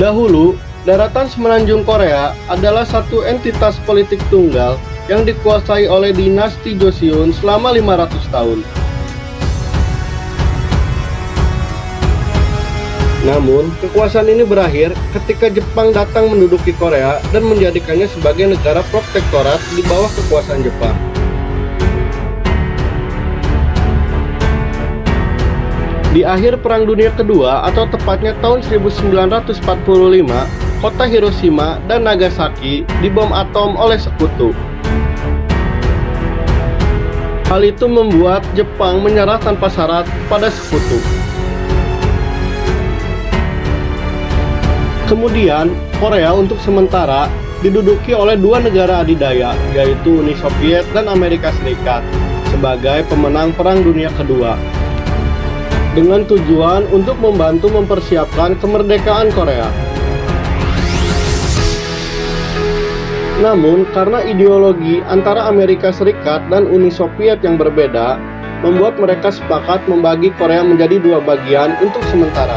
Dahulu, daratan semenanjung Korea adalah satu entitas politik tunggal yang dikuasai oleh dinasti Joseon selama 500 tahun. Namun, kekuasaan ini berakhir ketika Jepang datang menduduki Korea dan menjadikannya sebagai negara protektorat di bawah kekuasaan Jepang. Di akhir Perang Dunia Kedua atau tepatnya tahun 1945, kota Hiroshima dan Nagasaki dibom atom oleh sekutu. Hal itu membuat Jepang menyerah tanpa syarat pada sekutu. Kemudian, Korea untuk sementara diduduki oleh dua negara adidaya, yaitu Uni Soviet dan Amerika Serikat, sebagai pemenang Perang Dunia Kedua, dengan tujuan untuk membantu mempersiapkan kemerdekaan Korea. Namun, karena ideologi antara Amerika Serikat dan Uni Soviet yang berbeda, membuat mereka sepakat membagi Korea menjadi dua bagian untuk sementara,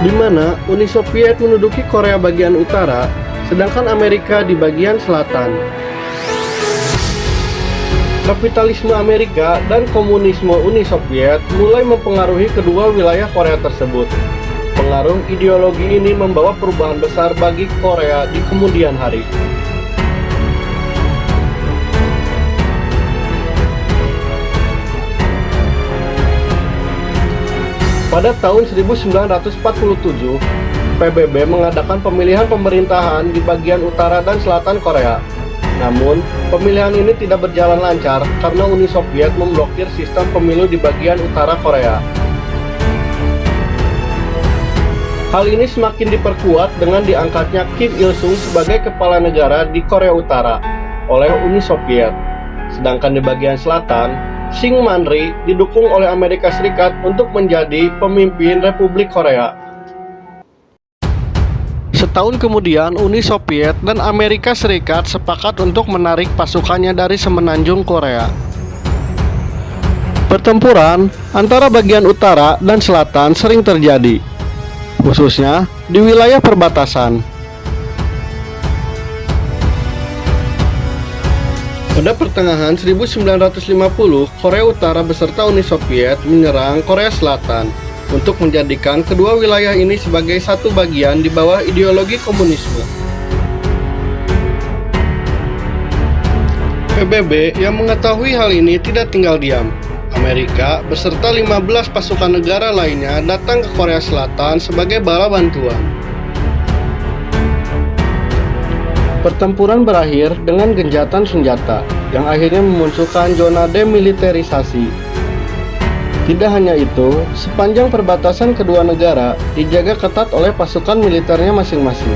di mana Uni Soviet menduduki Korea bagian utara, sedangkan Amerika di bagian selatan. Kapitalisme Amerika dan komunisme Uni Soviet mulai mempengaruhi kedua wilayah Korea tersebut. Pengaruh ideologi ini membawa perubahan besar bagi Korea di kemudian hari. Pada tahun 1947, PBB mengadakan pemilihan pemerintahan di bagian utara dan selatan Korea. Namun, pemilihan ini tidak berjalan lancar karena Uni Soviet memblokir sistem pemilu di bagian utara Korea. Hal ini semakin diperkuat dengan diangkatnya Kim Il-sung sebagai kepala negara di Korea Utara oleh Uni Soviet. Sedangkan di bagian selatan, Syngman Man-rhee didukung oleh Amerika Serikat untuk menjadi pemimpin Republik Korea. Setahun kemudian, Uni Soviet dan Amerika Serikat sepakat untuk menarik pasukannya dari semenanjung Korea. Pertempuran antara bagian utara dan selatan sering terjadi, khususnya di wilayah perbatasan. Pada pertengahan 1950, Korea Utara beserta Uni Soviet menyerang Korea Selatan untuk menjadikan kedua wilayah ini sebagai satu bagian di bawah ideologi komunisme. PBB yang mengetahui hal ini tidak tinggal diam. Amerika beserta 15 pasukan negara lainnya datang ke Korea Selatan sebagai bala bantuan. Pertempuran berakhir dengan genjatan senjata yang akhirnya memunculkan zona demilitarisasi. Tidak hanya itu, sepanjang perbatasan kedua negara dijaga ketat oleh pasukan militernya masing-masing.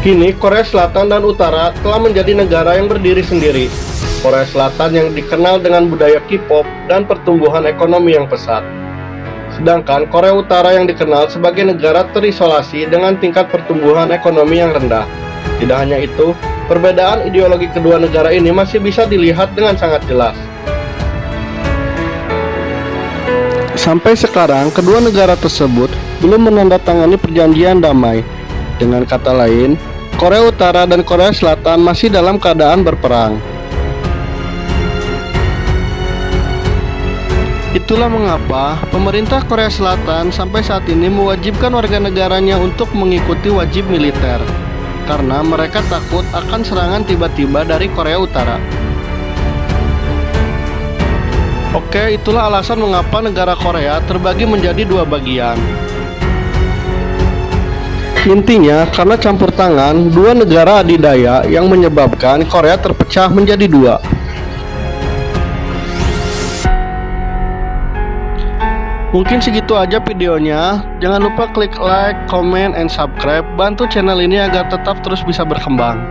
Kini Korea Selatan dan Utara telah menjadi negara yang berdiri sendiri. Korea Selatan yang dikenal dengan budaya K-pop dan pertumbuhan ekonomi yang pesat. Sedangkan Korea Utara yang dikenal sebagai negara terisolasi dengan tingkat pertumbuhan ekonomi yang rendah. Tidak hanya itu, perbedaan ideologi kedua negara ini masih bisa dilihat dengan sangat jelas. Sampai sekarang, kedua negara tersebut belum menandatangani perjanjian damai. Dengan kata lain, Korea Utara dan Korea Selatan masih dalam keadaan berperang. Itulah mengapa pemerintah Korea Selatan sampai saat ini mewajibkan warga negaranya untuk mengikuti wajib militer, karena mereka takut akan serangan tiba-tiba dari Korea Utara. Oke, itulah alasan mengapa negara Korea terbagi menjadi dua bagian. Intinya, karena campur tangan dua negara adidaya yang menyebabkan Korea terpecah menjadi dua. Mungkin segitu aja videonya. Jangan lupa klik like, comment, and subscribe. Bantu channel ini agar tetap terus bisa berkembang.